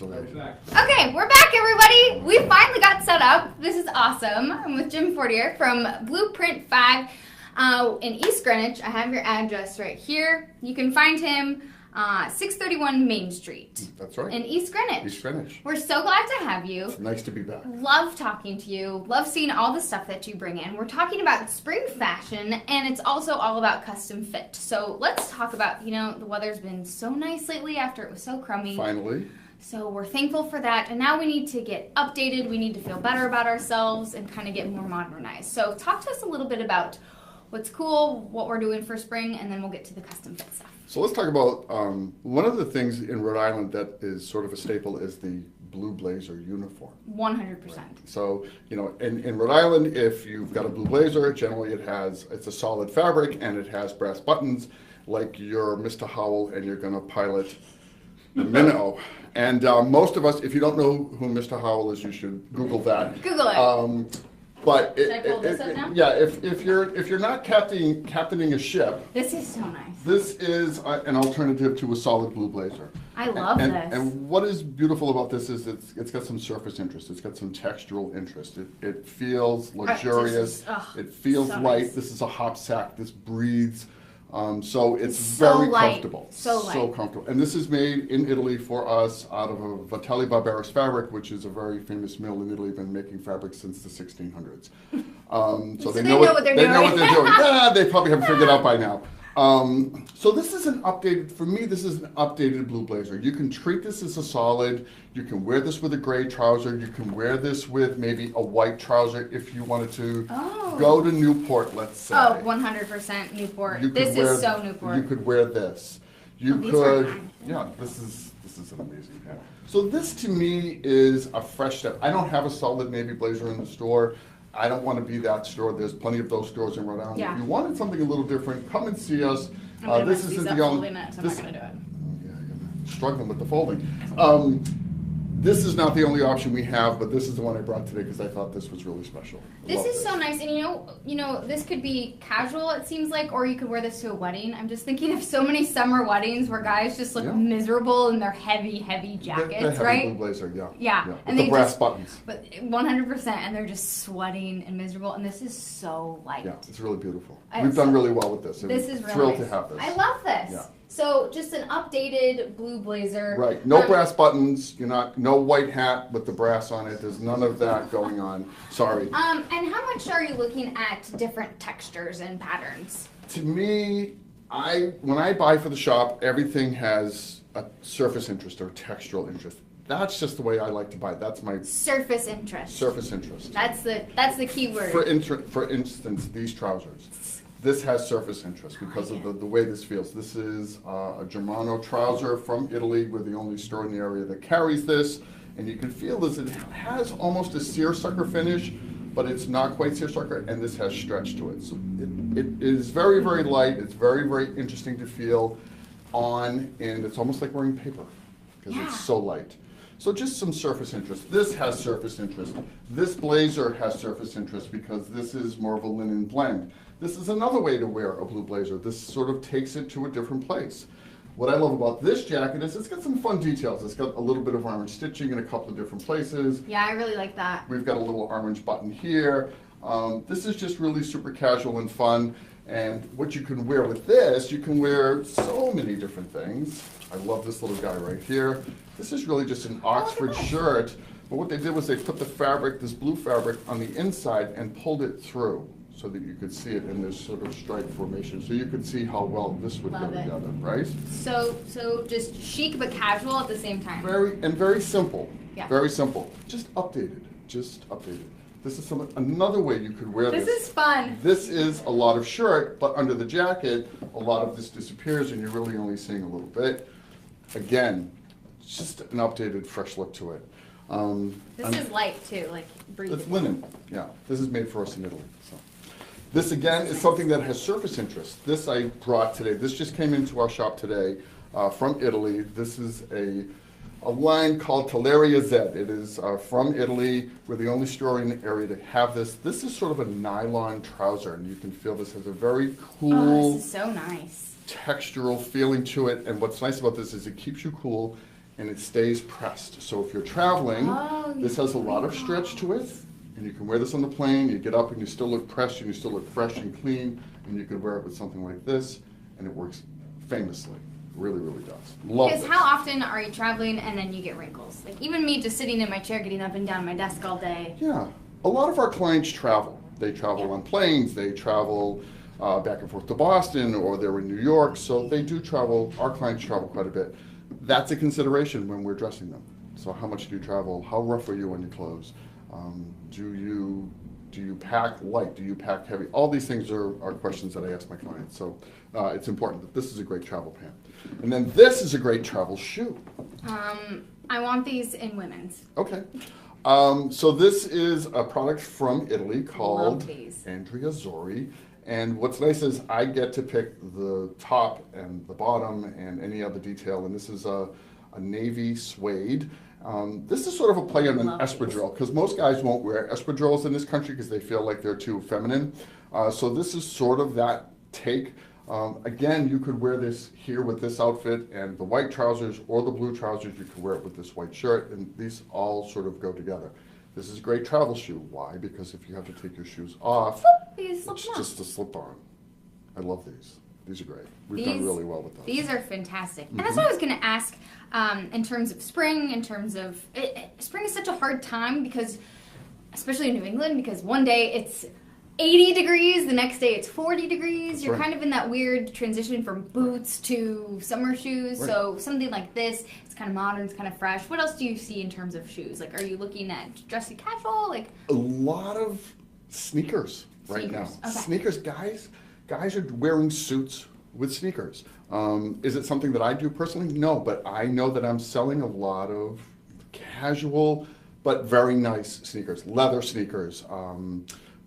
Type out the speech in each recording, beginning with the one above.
delayed. Okay, we're back, everybody. We finally got set up. This is awesome. I'm with Jim Fortier from Blueprint 5 in East Greenwich. I have your address right here. You can find him 631 Main Street. That's right. In East Greenwich. East Greenwich. We're so glad to have you. It's nice to be back. Love talking to you. Love seeing all the stuff that you bring in. We're talking about spring fashion, and it's also all about custom fit. So let's talk about, the weather's been so nice lately after it was so crummy. Finally. So we're thankful for that, and now we need to get updated. We need to feel better about ourselves and kind of get more modernized. So talk to us a little bit about what's cool, what we're doing for spring, and then we'll get to the custom fit stuff. So let's talk about one of the things in Rhode Island that is sort of a staple is the blue blazer uniform. 100%. So, in Rhode Island, if you've got a blue blazer, generally it's a solid fabric and it has brass buttons, like you're Mr. Howell and you're going to pilot the Minnow. And most of us, if you don't know who Mr. Howell is, you should Google that. Google it. But Should I pull this up now? yeah, if you're not captaining a ship, This is so nice. this is an alternative to a solid blue blazer. I love and, this. And what is beautiful about this is it's got some surface interest. It's got some textural interest. It feels luxurious. It feels so light. nice. This is a hop sack. This breathes. So it's so very light. comfortable. So light. Comfortable. And this is made in Italy for us out of a Vitelli Barberis fabric, which is a very famous mill in Italy, been making fabric since the 1600s. So they know what they're doing. They probably haven't figured out by now. So this is for me, this is an updated blue blazer. You can treat this as a solid. You can wear this with a gray trouser. You can wear this with maybe a white trouser if you wanted to go to Newport, let's say. Oh, 100% Newport. This is so Newport. You could wear this. You could, yeah, this is an amazing hat. So this to me is a fresh step. I don't have a solid navy blazer in the store. I don't want to be that store. There's plenty of those stores in Rhode Island. Yeah. If you wanted something a little different, come and see us. This isn't the only. I'm not going to do it. Yeah, I'm struggling with the folding. This is not the only option we have, but this is the one I brought today because I thought this was really special. This is so nice, and this could be casual, it seems like, or you could wear this to a wedding. I'm just thinking of so many summer weddings where guys just look miserable in their heavy, heavy jackets, the heavy right? blue blazer, yeah. Yeah. And the brass buttons. But 100%, and they're just sweating and miserable, and this is so light. Yeah, it's really beautiful. We've done really well with this. This is really thrilled nice. to have this. I love this. Yeah. So just an updated blue blazer. Right. No brass buttons. No white hat with the brass on it. There's none of that going on. Sorry. And how much are you looking at different textures and patterns? To me, when I buy for the shop, everything has a surface interest or textural interest. That's just the way I like to buy. That's my surface interest. Surface interest. That's the key word. For instance, these trousers. This has surface interest because of the way this feels. This is a Germano trouser from Italy. We're the only store in the area that carries this. And you can feel this. It has almost a seersucker finish, but it's not quite seersucker, and this has stretch to it. So it is very, very light. It's very, very interesting to feel on, and it's almost like wearing paper because it's so light. So just some surface interest. This has surface interest. This blazer has surface interest because this is more of a linen blend. This is another way to wear a blue blazer. This sort of takes it to a different place. What I love about this jacket is it's got some fun details. It's got a little bit of orange stitching in a couple of different places. Yeah, I really like that. We've got a little orange button here. This is just really super casual and fun. And what you can wear with this, you can wear so many different things. I love this little guy right here. This is really just an Oxford shirt. But what they did was they put the fabric, this blue fabric, on the inside and pulled it through so that you could see it in this sort of stripe formation. So you could see how well this would go together, right? So just chic but casual at the same time. Very simple. Yeah. Very simple. Just updated. This is another way you could wear this. This is fun. This is a lot of shirt, but under the jacket, a lot of this disappears and you're really only seeing a little bit. Again, just an updated, fresh look to it. This is light too, like breathing. It's linen, yeah. This is made for us in Italy. So. This again is something that has surface interest. This I brought today. This just came into our shop today from Italy. This is a line called Telleria Z. It is from Italy. We're the only store in the area to have this. This is sort of a nylon trouser, and you can feel this has a very cool, oh, this is so nice, textural feeling to it. And what's nice about this is it keeps you cool. and it stays pressed. So if you're traveling, this has a lot of stretch to it, and you can wear this on the plane. You get up and you still look pressed, and you still look fresh and clean, and you could wear it with something like this, and it works famously. Really, really does. Love this. Because how often are you traveling and then you get wrinkles? Like even me just sitting in my chair getting up and down my desk all day. Yeah. A lot of our clients travel. They travel on planes, they travel back and forth to Boston, or they're in New York, so they do travel. Our clients travel quite a bit. That's a consideration when we're dressing them. So how much do you travel? How rough are you on your clothes? Do you pack light? Do you pack heavy? All these things are questions that I ask my clients. So it's important that this is a great travel pant. And then this is a great travel shoe. I want these in women's. Okay. So this is a product from Italy called Andrea Zori. And what's nice is I get to pick the top and the bottom and any other detail. And this is a navy suede. This is sort of a play on an espadrille, because most guys won't wear espadrilles in this country because they feel like they're too feminine. So this is sort of that take. Again, you could wear this here with this outfit and the white trousers, or the blue trousers. You could wear it with this white shirt, and these all sort of go together. This is a great travel shoe. Why? Because if you have to take your shoes off, it's just a slip-on. I love these. These are great. We've done really well with those. These are fantastic. And that's what I was going to ask in terms of spring, in terms of... spring is such a hard time because, especially in New England, because one day it's 80 degrees, the next day it's 40 degrees. You're kind of in that weird transition from boots to summer shoes. Right. So something like this, it's kind of modern, it's kind of fresh. What else do you see in terms of shoes? Like, are you looking at dressy casual? Like a lot of sneakers right now. Okay. Sneakers, guys are wearing suits with sneakers. Is it something that I do personally? No, but I know that I'm selling a lot of casual but very nice sneakers, leather sneakers,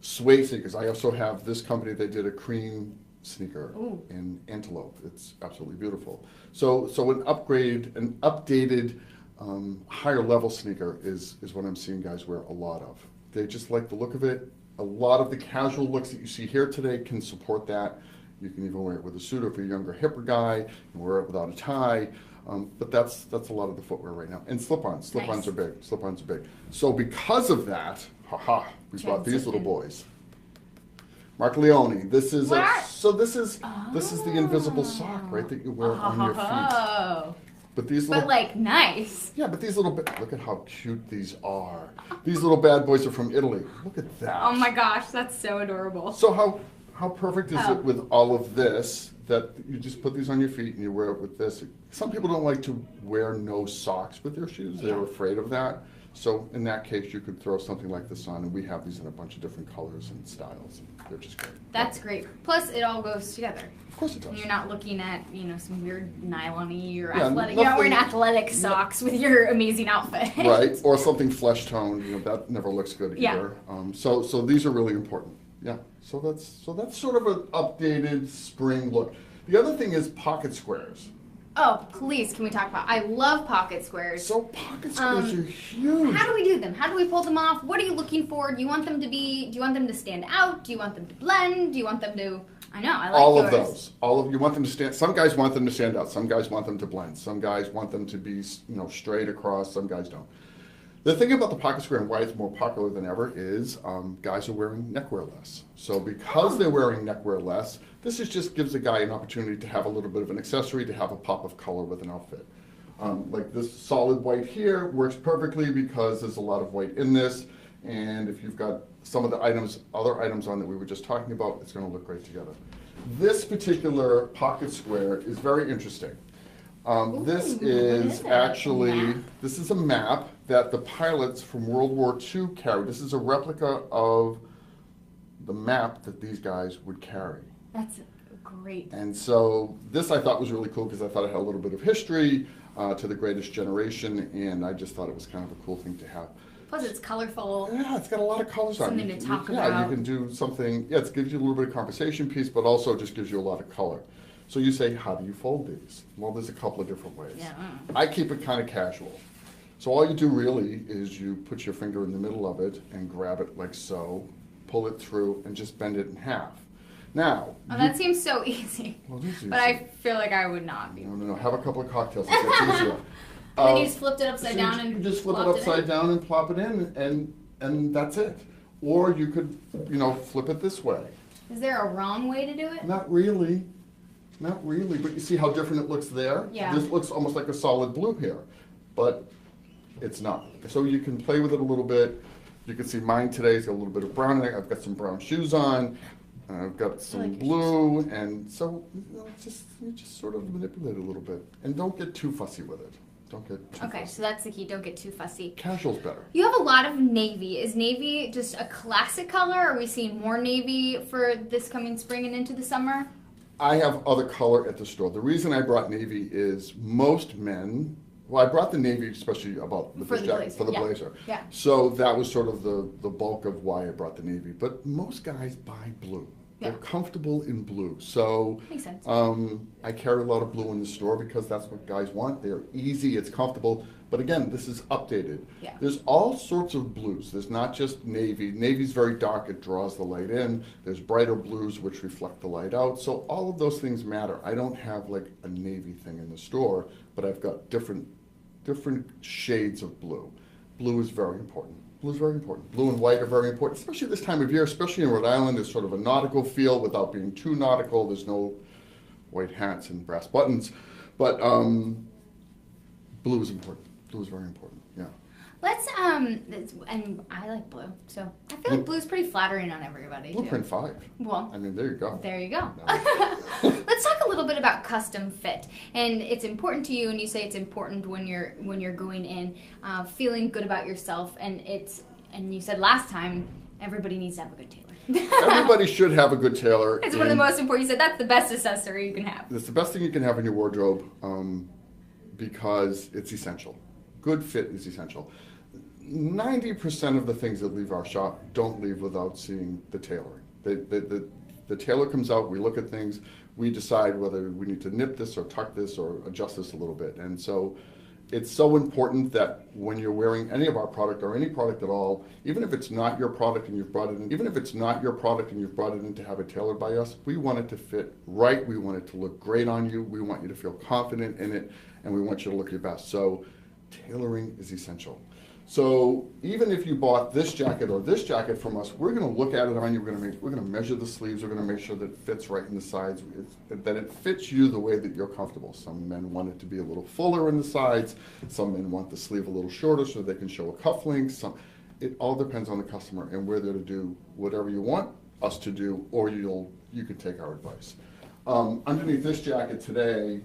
suede sneakers. I also have this company that did a cream sneaker in antelope. It's absolutely beautiful. So an updated, higher level sneaker is what I'm seeing guys wear a lot of. They just like the look of it. A lot of the casual looks that you see here today can support that. You can even wear it with a suit, or if you're a younger, hipper guy, you can wear it without a tie. But that's a lot of the footwear right now. And slip-ons. Slip-ons are big. Slip-ons are big. So because of that, we brought these little boys. Mark Leone. This is this is the invisible sock, right, that you wear on your feet. But these little, like nice. Yeah, but these little look at how cute these are. These little bad boys are from Italy. Look at that. Oh my gosh, that's so adorable. So how perfect is it with all of this that you just put these on your feet and you wear it with this? Some people don't like to wear no socks with their shoes. They're afraid of that. So in that case, you could throw something like this on, and we have these in a bunch of different colors and styles. They're just great. That's great. Plus, it all goes together. Of course it does. And you're not looking at, some weird nylon-y or athletic. You're not wearing athletic socks with your amazing outfit. Right, or something flesh toned. That never looks good either. So these are really important. Yeah. So that's sort of an updated spring look. The other thing is pocket squares. Oh, please, can we talk about? I love pocket squares. So pocket squares are huge. How do we do them? How do we pull them off? What are you looking for? Do you want them to stand out? Do you want them to blend? Do you want them to? I know, I like all yours. of those. You want them to stand. Some guys want them to stand out. Some guys want them to blend. Some guys want them to be, straight across. Some guys don't. The thing about the pocket square and why it's more popular than ever is guys are wearing neckwear less. So because they're wearing neckwear less, this just gives a guy an opportunity to have a little bit of an accessory, to have a pop of color with an outfit. Like this solid white here works perfectly because there's a lot of white in this. And if you've got some of the other items on that we were just talking about, it's going to look great together. This particular pocket square is very interesting. This is a map that the pilots from World War II carried. This is a replica of the map that these guys would carry. That's great. And so this I thought was really cool because I thought it had a little bit of history to the greatest generation, and I just thought it was kind of a cool thing to have. Plus it's colorful. Yeah, it's got a lot of colors on it. Something to talk about. Yeah, you can do something, it gives you a little bit of conversation piece, but also just gives you a lot of color. So you say, how do you fold these? Well, there's a couple of different ways. Yeah. I keep it kind of casual. So all you do really is you put your finger in the middle of it and grab it like so, pull it through, and just bend it in half. Now. Oh, that seems so easy. Well, it is easy. But I feel like I would not be. No. Have a couple of cocktails. It gets easier. And then you just flipped it upside So down you and just flip it plopped upside down and plop it in, and that's it. Or you could, flip it this way. Is there a wrong way to do it? Not really, but you see how different it looks there? Yeah. This looks almost like a solid blue here, but it's not. So you can play with it a little bit. You can see mine today's got a little bit of brown in it. I've got some brown shoes on. I've got some blue, and so you just sort of manipulate it a little bit, and don't get too fussy with it. Don't get too Okay, fussy. so that's the key. Don't get too fussy. Casual's better. You have a lot of navy. Is navy just a classic color? Are we seeing more navy for this coming spring and into the summer? I have other color at the store. The reason I brought navy is most men. Well, I brought the navy especially about For the blazer, for the yeah. blazer. Yeah. So that was sort of the bulk of why I brought the navy. But most guys buy blue. Yeah. They're comfortable in blue. So Makes sense. I carry a lot of blue in the store because that's what guys want. They're easy, it's comfortable. But again, this is updated. Yeah. There's all sorts of blues. There's not just navy. Navy's very dark, it draws the light in. There's brighter blues which reflect the light out. So all of those things matter. I don't have like a navy thing in the store, but I've got different shades of blue. Blue is very important. Blue is very important. Blue and white are very important, especially this time of year, especially in Rhode Island. There's sort of a nautical feel without being too nautical. There's no white hats and brass buttons, but blue is important. Blue is very important, yeah. Let's and I like blue, so I feel like blue's pretty flattering on everybody. Blueprint too. 5. Well, I mean, there you go. there you go. No. Let's talk a little bit about custom fit, and it's important to you. And you say it's important when you're going in, feeling good about yourself. And you said last time everybody needs to have a good tailor. Everybody should have a good tailor. It's one of the most important. You said that's the best accessory you can have. It's the best thing you can have in your wardrobe because it's essential. Good fit is essential. 90% of the things that leave our shop don't leave without seeing the tailoring. The tailor comes out, we look at things, we decide whether we need to nip this or tuck this or adjust this a little bit. And so it's so important that when you're wearing any of our product or any product at all, even if it's not your product and you've brought it in, to have it tailored by us, we want it to fit right, we want it to look great on you, we want you to feel confident in it, and we want you to look your best. So tailoring is essential. So even if you bought this jacket or this jacket from us, we're going to look at it on you. We're going to measure the sleeves. We're going to make sure that it fits right in the sides, that it fits you the way that you're comfortable. Some men want it to be a little fuller in the sides. Some men want the sleeve a little shorter so they can show a cufflink. It all depends on the customer, and we're there to do whatever you want us to do, or you can take our advice. Underneath this jacket today,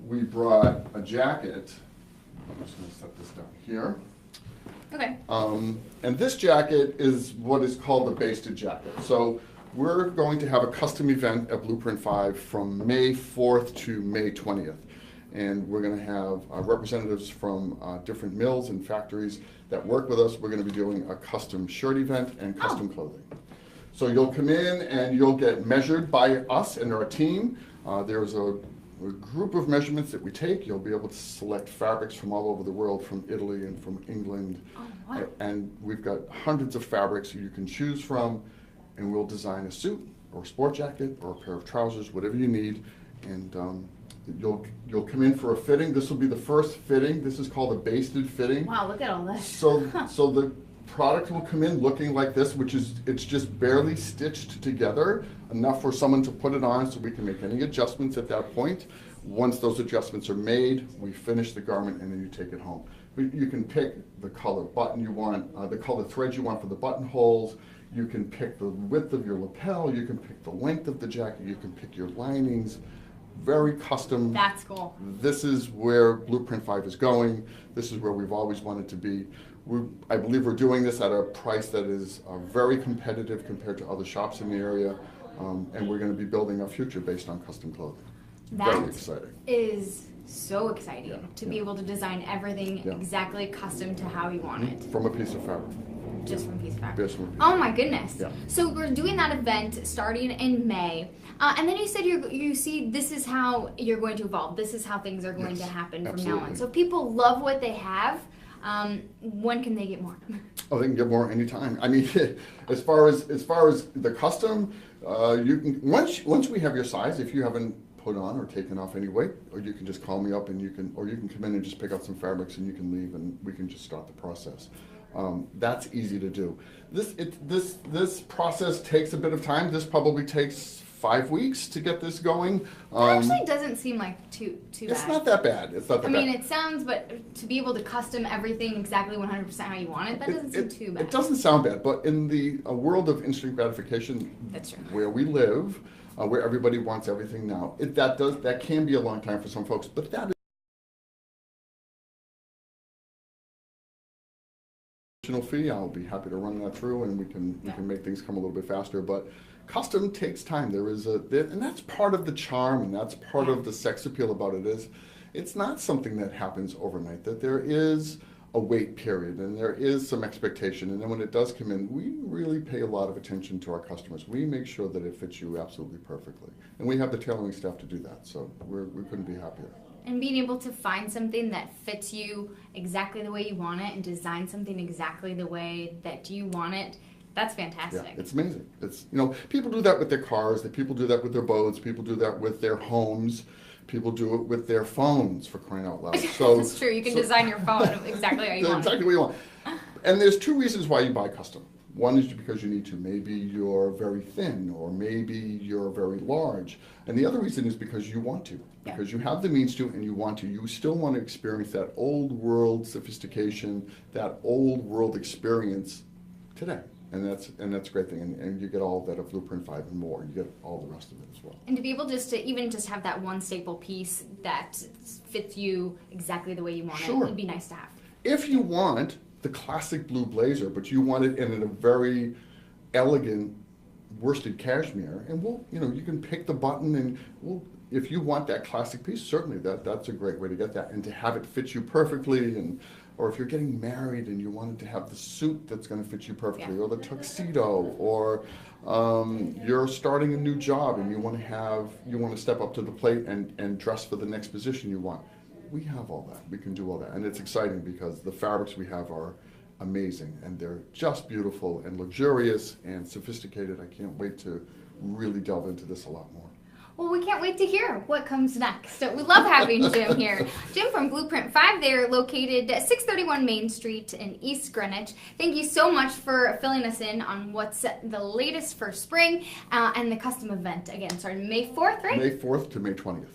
we brought a jacket. I'm just going to set this down here. Okay. And this jacket is what is called the basted jacket. So we're going to have a custom event at Blueprint 5 from May 4th to May 20th. And we're going to have representatives from different mills and factories that work with us. We're going to be doing a custom shirt event and custom clothing. So you'll come in and you'll get measured by us and our team. There's a group of measurements that we take. You'll be able to select fabrics from all over the world, from Italy and from England. Oh, wow. And we've got hundreds of fabrics you can choose from, and we'll design a suit or a sport jacket or a pair of trousers, whatever you need. And you'll come in for a fitting. This will be the first fitting. This is called a basted fitting. Wow, look at all this. So the product will come in looking like this, it's just barely stitched together, enough for someone to put it on so we can make any adjustments at that point. Once those adjustments are made, we finish the garment and then you take it home. You can pick the color button you want, the color thread you want for the buttonholes. You can pick the width of your lapel. You can pick the length of the jacket. You can pick your linings. Very custom. That's cool. This is where Blueprint 5 is going. This is where we've always wanted to be. I believe we're doing this at a price that is very competitive compared to other shops in the area, and we're going to be building our future based on custom clothing. Very exciting. Is so exciting to be yeah. able to design everything exactly custom to how you want it. From a piece of fabric. Just from piece of fabric. Just from a piece Oh my goodness. Yeah. So we're doing that event starting in May. And then you said you see this is how you're going to evolve. This is how things are going to happen from now on. So people love what they have. When can they get more? Oh, they can get more anytime. I mean, as far as the custom, you can once we have your size. If you haven't put on or taken off anyway, or you can just call me up and you can come in and just pick out some fabrics and you can leave and we can just start the process. That's easy to do. This process takes a bit of time. This probably takes 5 weeks to get this going. That actually doesn't seem like too bad. It's not that bad. It's not that bad. I mean, it sounds, but to be able to custom everything exactly 100% how you want it, that doesn't seem too bad. It doesn't sound bad, but in the world of instant gratification, That's true. where we live, where everybody wants everything now, that can be a long time for some folks, but that fee, I'll be happy to run that through and we can make things come a little bit faster, but custom takes time. And that's part of the charm and that's part of the sex appeal about it is it's not something that happens overnight, that there is a wait period and there is some expectation, and then when it does come in, we really pay a lot of attention to our customers. We make sure that it fits you absolutely perfectly, and we have the tailoring staff to do that, so we couldn't be happier. And being able to find something that fits you exactly the way you want it and design something exactly the way that you want it, that's fantastic. Yeah, it's amazing. It's, people do that with their cars, people do that with their boats, people do that with their homes, people do it with their phones, for crying out loud. So that's true. You can design your phone exactly how you want. Exactly what you want. And there's 2 reasons why you buy custom. One is because you need to. Maybe you're very thin, or maybe you're very large. And the other reason is because you want to. Because you have the means to and you want to. You still want to experience that old world sophistication, that old world experience today. And that's a great thing. And you get all of that at Blueprint 5 and more. You get all the rest of it as well. And to be able to even just have that one staple piece that fits you exactly the way you want it, it'd be nice to have. If you want the classic blue blazer, but you want it in a very elegant worsted cashmere, and you can pick the button, and if you want that classic piece, certainly that's a great way to get that, and to have it fit you perfectly, or if you're getting married and you wanted to have the suit that's going to fit you perfectly, or the tuxedo, or you're starting a new job and you want to step up to the plate and dress for the next position you want. We have all that. We can do all that. And it's exciting because the fabrics we have are amazing and they're just beautiful and luxurious and sophisticated. I can't wait to really delve into this a lot more. Well, we can't wait to hear what comes next. So we love having Jim here. Jim from Blueprint 5. They're located at 631 Main Street in East Greenwich. Thank you so much for filling us in on what's the latest for spring and the custom event. Again, starting May 4th, right? May 4th to May 20th.